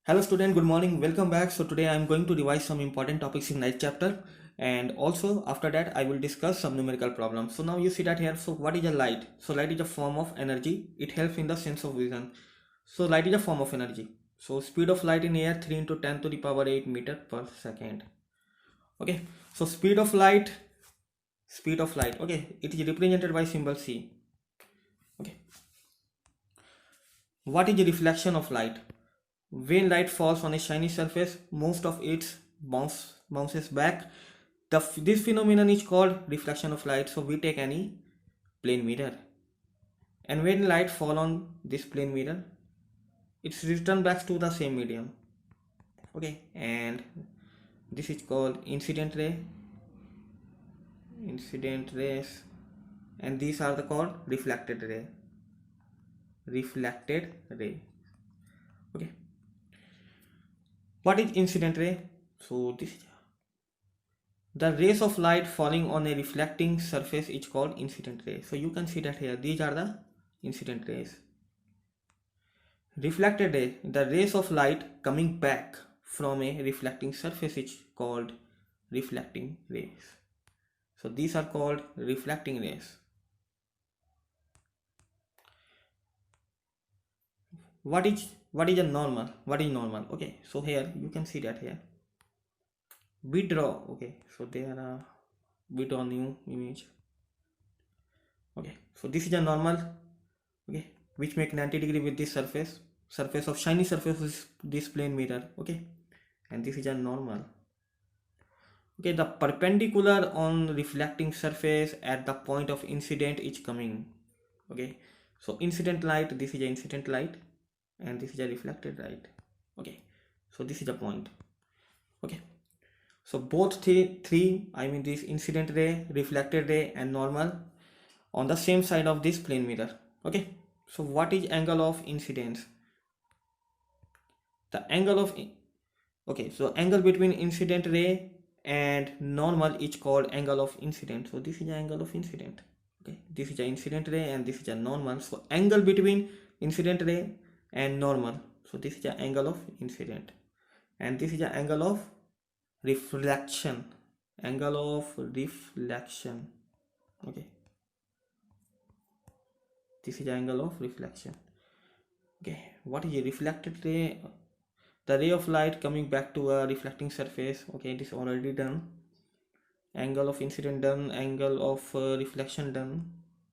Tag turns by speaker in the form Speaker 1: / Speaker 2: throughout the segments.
Speaker 1: Hello student, good morning, welcome back. So today I am going to revise some important topics in ninth chapter, and also after that I will discuss some numerical problems. So now you see that here. So what is a light? So light is a form of energy. It helps in the sense of vision. So light is a form of energy. So speed of light in air 3 into 10 to the power 8 meter per second. Okay. So speed of light. Okay. It is represented by symbol C. Okay. What is the reflection of light? When light falls on a shiny surface, most of it bounces back. This phenomenon is called reflection of light. So we take any plane mirror, and when light fall on this plane mirror, it's returned back to the same medium. Okay, and this is called incident rays, and these are the called reflected ray. Okay, what is incident ray? So this is the rays of light falling on a reflecting surface is called incident ray. So you can see that here, these are the incident rays. Reflected ray, the rays of light coming back from a reflecting surface is called reflecting rays. So these are called reflecting rays. What is a normal? What is normal? Okay, so here you can see that here. We draw. Okay, so there are we draw new image. Okay, so this is a normal. Okay, which make 90 degree with this surface of shiny surface is this plane mirror. Okay, and this is a normal. Okay, the perpendicular on reflecting surface at the point of incident is coming. Okay, so incident light, this is a incident light, and this is a reflected light. Okay, so this is the point. Okay, so both three I mean this incident ray, reflected ray, and normal on the same side of this plane mirror. Okay, so what is angle of incidence? The angle of okay, so angle between incident ray and normal is called angle of incident. So this is the angle of incident. Okay, this is the incident ray and this is the normal. So angle between incident ray and normal, so this is the angle of incident, and this is the angle of reflection. Okay, this is the angle of reflection. Okay, what is a reflected ray? The ray of light coming back to a reflecting surface. Okay, it is already done. Angle of incident done, angle of reflection done.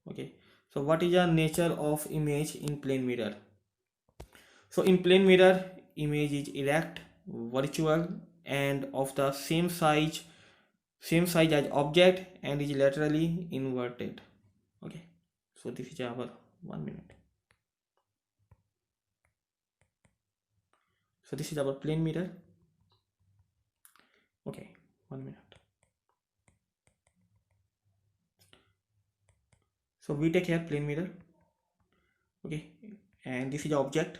Speaker 1: Okay, so what is the nature of image in plane mirror? So in plane mirror, image is erect, virtual, and of the same size as object, and is laterally inverted. Okay, so this is our 1 minute. So this is our plane mirror. Okay, 1 minute. So we take here plane mirror. Okay, and this is the object,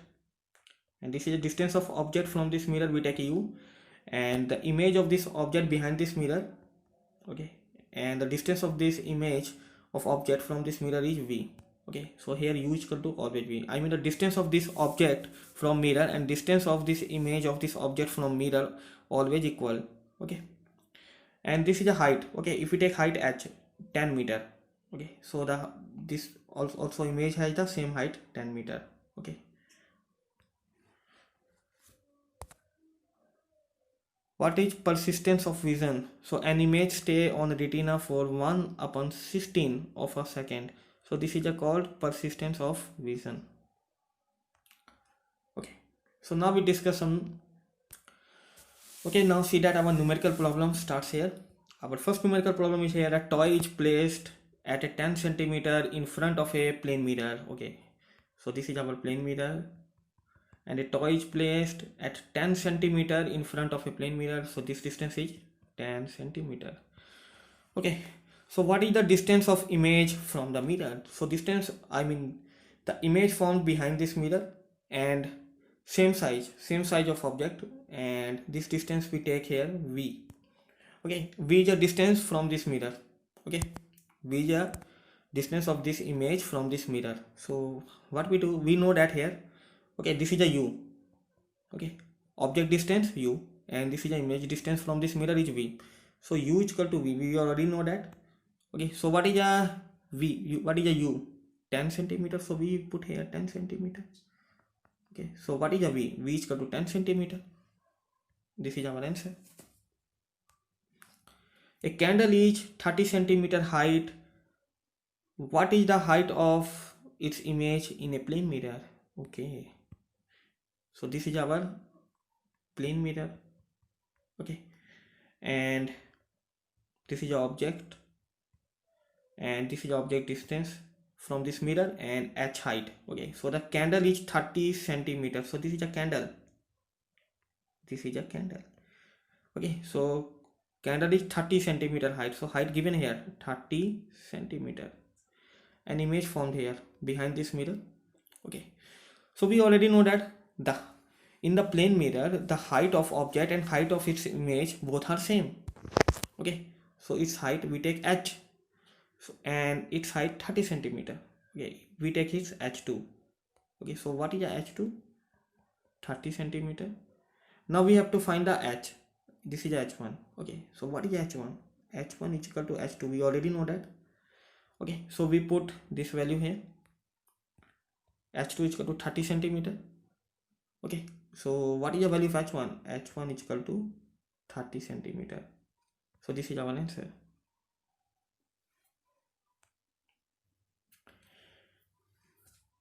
Speaker 1: and this is the distance of object from this mirror. We take u, and the image of this object behind this mirror. Okay, and the distance of this image of object from this mirror is v. Okay, so here u is equal to always v. I mean the distance of this object from mirror and distance of this image of this object from mirror always equal. Okay, and this is the height. Okay, if we take height h 10 meter. Okay, so this also image has the same height 10 meter. Okay, what is persistence of vision? So an image stay on retina for 1/16 of a second. So this is called persistence of vision. Okay, so now we discuss some. Okay, now see that our numerical problem starts here. Our first numerical problem is here. A toy is placed at a 10 centimeter in front of a plane mirror. Okay, so this is our plane mirror, and a toy is placed at 10 centimeter in front of a plane mirror. So this distance is 10 centimeter. Okay, so what is the distance of image from the mirror? So distance, I mean the image formed behind this mirror, and same size of object, and this distance we take here v. Okay, v is the distance from this mirror. Okay, v is the distance of this image from this mirror. So what we do, we know that here. Okay, this is a u. Okay, object distance u, and this is the image distance from this mirror is v. So u is equal to v, we already know that. Okay, so what is a v, what is a u? 10 centimeter, so we put here 10 centimeter. Okay, so what is a v? V is equal to 10 centimeter. This is our answer. A candle is 30 centimeter height. What is the height of its image in a plane mirror? Okay, so this is our plane mirror. Okay, and this is the object, and this is the object distance from this mirror, and h height. Okay, so the candle is 30 centimeters, so this is a candle, this is a candle. Okay, so candle is 30 centimeter height, so height given here 30 centimeter. An image formed here behind this mirror. Okay, so we already know that in the plane mirror the height of object and height of its image both are same. Okay, so its height we take h, and its height 30 centimeter. Okay, we take its h2. Okay, so what is the h2? 30 centimeter. Now we have to find the h. This is h1. Okay, so what is h1? h1 is equal to h2, we already know that. Okay, so we put this value here, h2 is equal to 30 centimeter. Okay, so what is the value of h1? h1 is equal to 30 centimeter. So this is our answer.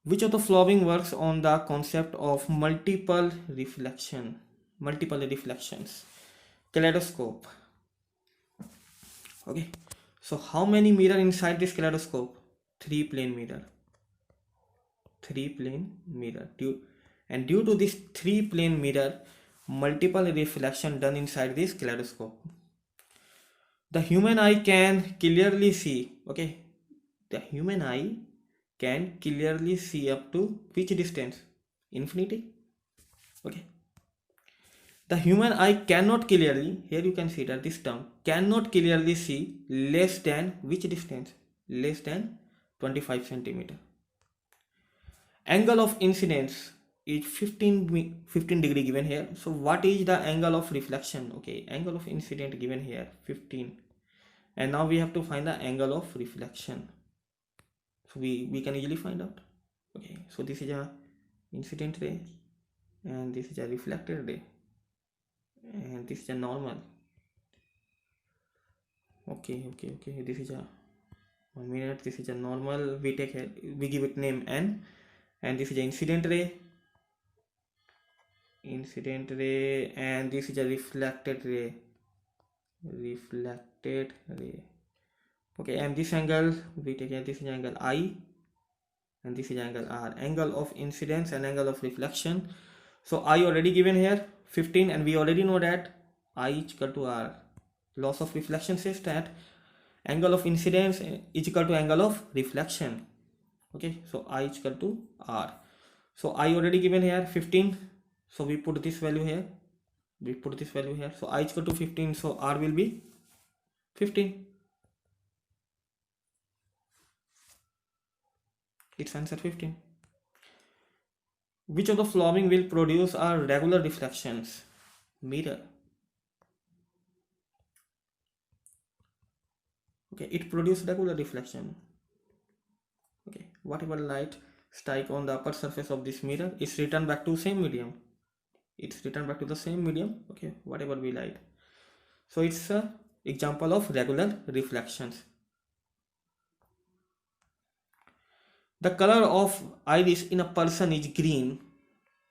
Speaker 1: Which of the following works on the concept of multiple reflections? Kaleidoscope. Okay, so how many mirror inside this kaleidoscope? 3 plane mirror. 3 plane mirror. And due to this 3 plane mirror, multiple reflection done inside this kaleidoscope. The human eye can clearly see. Okay, the human eye can clearly see up to which distance? Infinity. Okay, the human eye cannot clearly, here you can see that this term, cannot clearly see less than which distance? Less than 25 centimeter. Angle of incidence is 15 degree given here. So what is the angle of reflection? Okay, angle of incident given here 15, and now we have to find the angle of reflection. So we can easily find out. Okay, so this is a incident ray, and this is a reflected ray, and this is a normal. Okay, this is a 1 minute, this is a normal, we take here, we give it name n, and this is an incident ray, and this is a reflected ray. Okay, and this angle we take here, this is angle I, and this is angle R. Angle of incidence and angle of reflection. So I already given here 15, and we already know that I is equal to R. Laws of reflection says that angle of incidence is equal to angle of reflection. Okay, so I is equal to R. So I already given here 15, so we put this value here, so I is equal to 15, so R will be 15. It's answer 15. Which of the following will produce a regular reflections? Mirror. Okay, it produces regular reflection. Okay, whatever light strike on the upper surface of this mirror is returned back to same medium. It's returned back to the same medium. Okay, whatever we light. So it's a example of regular reflections. The color of iris in a person is green.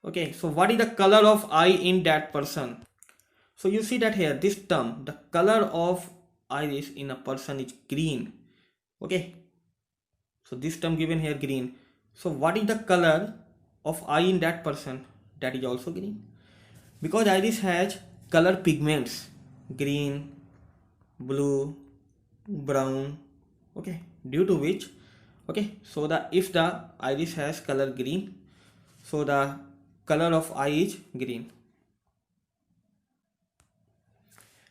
Speaker 1: Okay, so what is the color of eye in that person? So you see that here, this term, the color of iris in a person is green. Okay, so this term given here green. So what is the color of eye in that person? That is also green, because iris has color pigments, green, blue, brown. Okay, due to which, okay, so if the iris has color green, so the color of eye is green.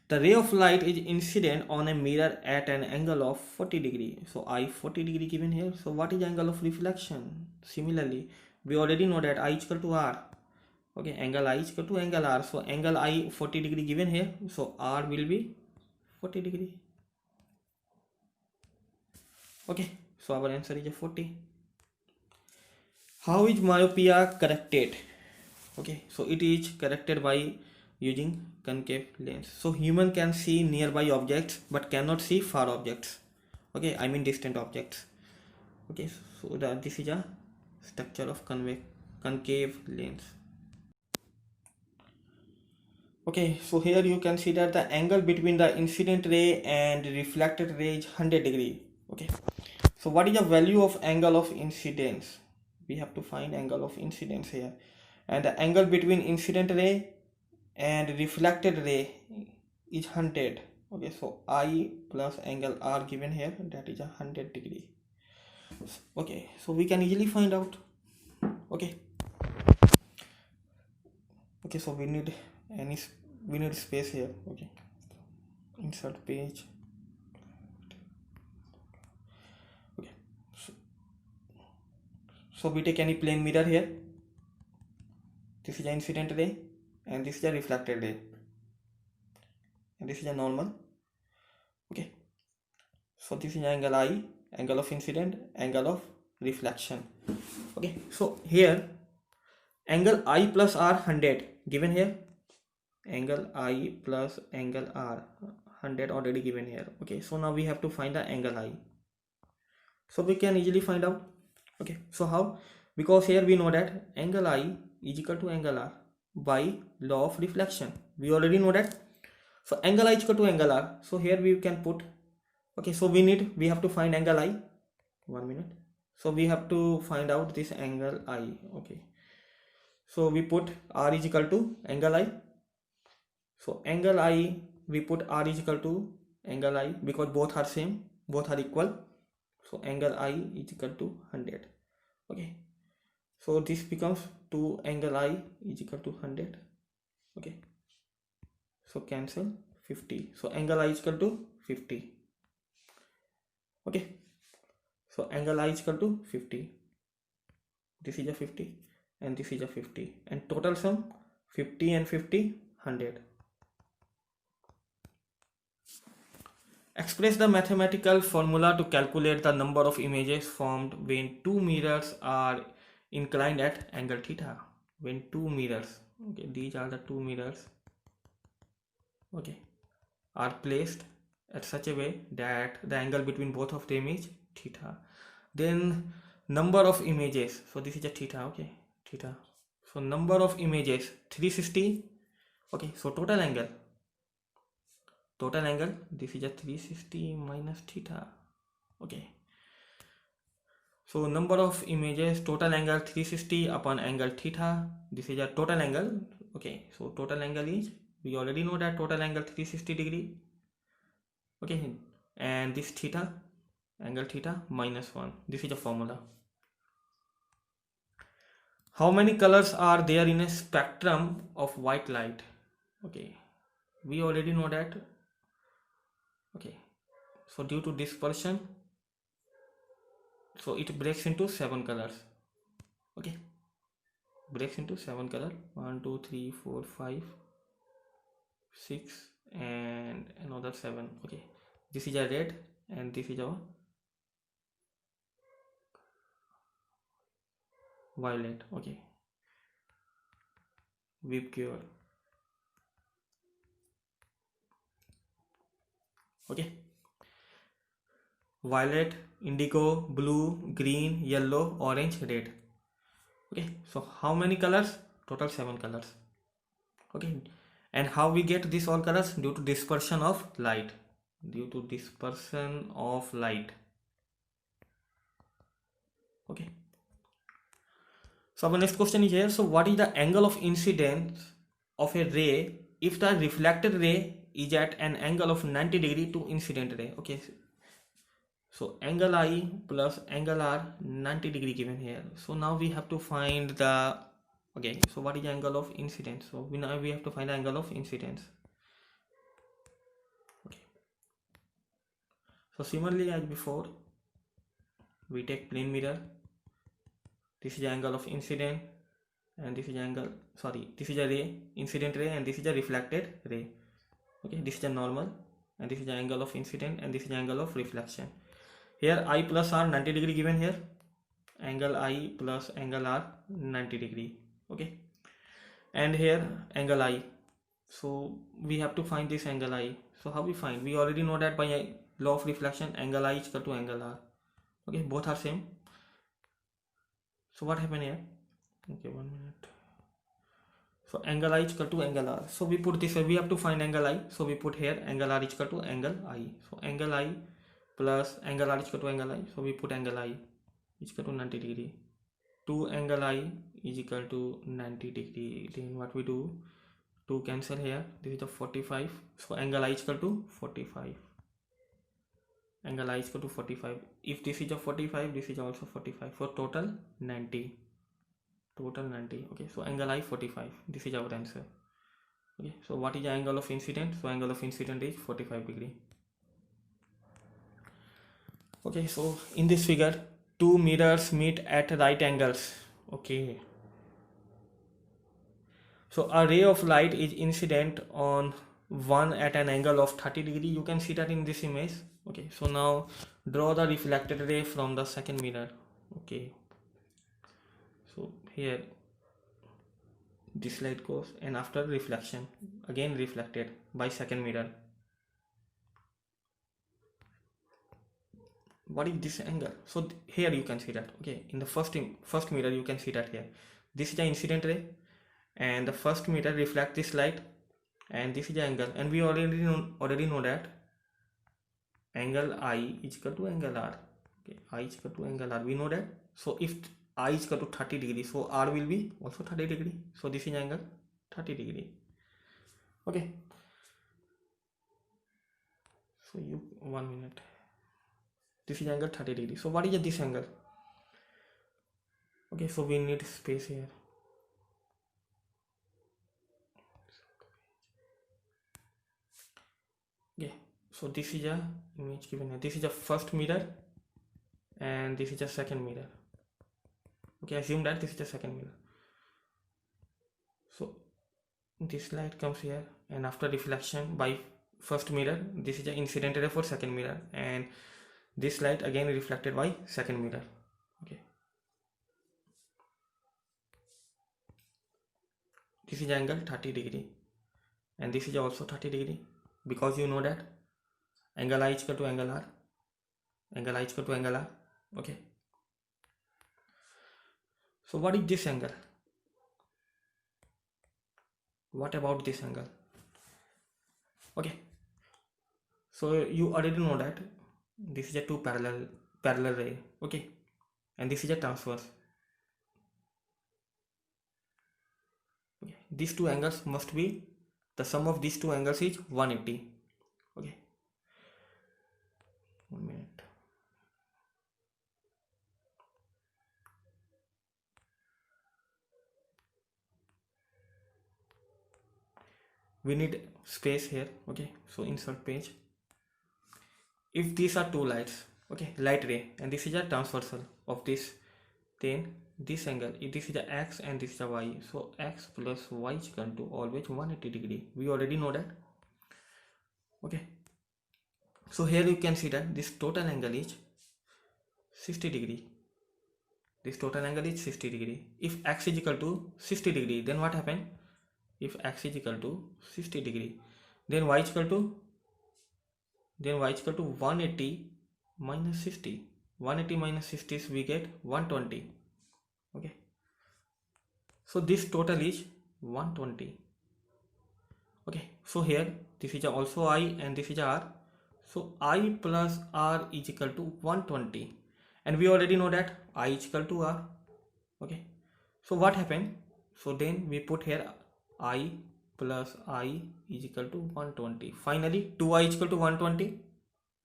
Speaker 1: The ray of light is incident on a mirror at an angle of 40 degree. So I 40 degree given here. So what is angle of reflection? Similarly, we already know that I is equal to R. Okay, angle I is equal to angle R. So angle I 40 degree given here, so R will be 40 degree. Okay, so our answer is a 40. How is myopia corrected? Okay, so it is corrected by using concave lens. So human can see nearby objects but cannot see far objects. Okay, I mean distant objects. Okay, so this is a structure of concave lens. Okay, so here you can see that the angle between the incident ray and reflected ray is 100 degree. Okay, so what is the value of angle of incidence? We have to find angle of incidence here, and the angle between incident ray and reflected ray is 100. Okay, so I plus angle R given here, that is 100 degree. Okay, so we can easily find out. Okay, so we need space here. Okay, insert page. Okay, so we take any plane mirror here. This is the incident ray and this is the reflected ray, and this is a normal. Okay, so this is angle I, angle of incident, angle of reflection. Okay, so here angle I plus R 100 given here, angle I plus angle R 100 already given here. Okay, so now we have to find the angle I, so we can easily find out. Okay, so how? Because here we know that angle I is equal to angle R by law of reflection. We already know that. So angle I is equal to angle R. So here we can put. Okay, so we have to find angle I. 1 minute. So we have to find out this angle I. Okay, so we put R is equal to angle I. So angle I, we put R is equal to angle I because both are same, both are equal. So angle I is equal to 100. Okay, so this becomes 2 angle I is equal to 100. Okay, so cancel 50. So angle I is equal to 50. Okay, so angle I is equal to 50. This is a 50 and this is a 50, and total sum 50 and 50, 100. Express the mathematical formula to calculate the number of images formed when two mirrors are inclined at angle theta. When two mirrors, okay, these are the two mirrors, okay, are placed at such a way that the angle between both of them is theta. Then number of images, so this is a theta, okay, theta. So number of images 360. Okay, so total angle, this is a 360 minus theta. Okay, so number of images, total angle 360 upon angle theta. This is a total angle. Okay, so total angle is, we already know that total angle 360 degree. Okay, and this theta, angle theta minus 1. This is a formula. How many colors are there in a spectrum of white light? Okay, we already know that. Okay, so due to dispersion, so it breaks into 7 colors. Okay, breaks into 7 color, 1 2 3 4 5 6 and another 7. Okay, this is a red and this is a violet. Okay, whip cure. Okay, violet, indigo, blue, green, yellow, orange, red. Okay, so how many colors? Total 7 colors. Okay, and how we get these all colors? Due to dispersion of light. Due to dispersion of light. Okay, so our next question is here. So what is the angle of incidence of a ray if the reflected ray is at an angle of 90 degree to incident ray? Okay, so angle I plus angle R 90 degree given here. So now we have to find the, okay, so what is the angle of incidence? So now we have to find the angle of incidence. Okay, so similarly as before, we take plane mirror. This is the angle of incident and this is angle, sorry, this is a ray, incident ray, and this is a reflected ray. Okay, this is a normal, and this is the angle of incident, and this is the angle of reflection. Here I plus r 90 degree given here, angle I plus angle r 90 degree. Okay, and here angle I, so we have to find this angle I. So how we find? We already know that by law of reflection, angle I is equal to angle r. Okay, both are same. So what happened here? Okay, 1 minute. So angle I is equal to angle r. So we put this way, we have to find angle I. So we put here angle r is equal to angle I. So angle I plus angle r is equal to angle I. So we put angle I is equal to 90 degree. 2 angle I is equal to 90 degree. Then what we do? 2 cancel here. This is the 45. So angle I is equal to 45. Angle I is equal to 45. If this is a 45, this is also 45. For total 90. Total 90. Okay, so angle I 45. This is our answer. Okay, so what is the angle of incident? So angle of incident is 45 degree. Okay, so in this figure, two mirrors meet at right angles. Okay, so a ray of light is incident on one at an angle of 30 degree. You can see that in this image. Okay, so now draw the reflected ray from the second mirror. Okay, so here this light goes, and after reflection again reflected by second mirror. What is this angle? So here you can see that. Okay, in the first mirror you can see that here this is the incident ray, and the first mirror reflect this light, and this is the angle, and we already know that angle I is equal to angle R. Okay, I is equal to angle R, we know that. So if I is equal to 30 degree, so R will be also 30 degree. So this is angle 30 degree. Okay, so you 1 minute. This is angle 30 degree. So what is this angle? Okay, so we need space here. Okay, so this is a image given here. This is a first mirror, and this is a second mirror. Okay, assume that this is the second mirror. So this light comes here, and after reflection by first mirror, this is the incident ray for second mirror, and this light again reflected by second mirror. Okay, this is angle 30 degree, and this is also 30 degree, because you know that angle I is equal to angle R, angle I is equal to angle R. Okay, so what is this angle? What about this angle? Okay, so you already know that this is a two parallel ray. Okay, and this is a transverse. Okay, these two angles must be, the sum of these two angles is 180. Okay, 1 minute. We need space here. Okay, so insert page. If these are two lights, okay, light ray, and this is a transversal of this, then this angle, if this is the x and this is the y, so x plus y is equal to always 180 degree. We already know that. Okay, so here you can see that this total angle is 60 degree. This total angle is 60 degree. If x is equal to 60 degree, then what happened? If x is equal to 60 degree, then y is equal to 180 minus 60. 180 minus 60 is we get 120. Okay, so this total is 120. Okay, so here this is also I and this is R, so I plus R is equal to 120, and we already know that I is equal to R. Okay, so what happened? So then we put here I plus I is equal to 120. Finally 2I is equal to 120.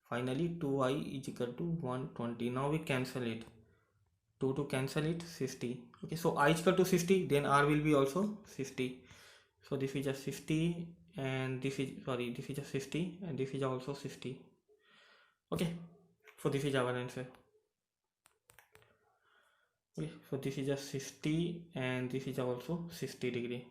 Speaker 1: Finally 2I is equal to 120. Now we cancel it. 2 to cancel it, 60. Okay, so I is equal to 60, then R will be also 60. So this is a 60, and this is, sorry, this is a 60, and this is also 60. Okay, so this is our answer. Okay, so this is a 60 and this is also 60 degree.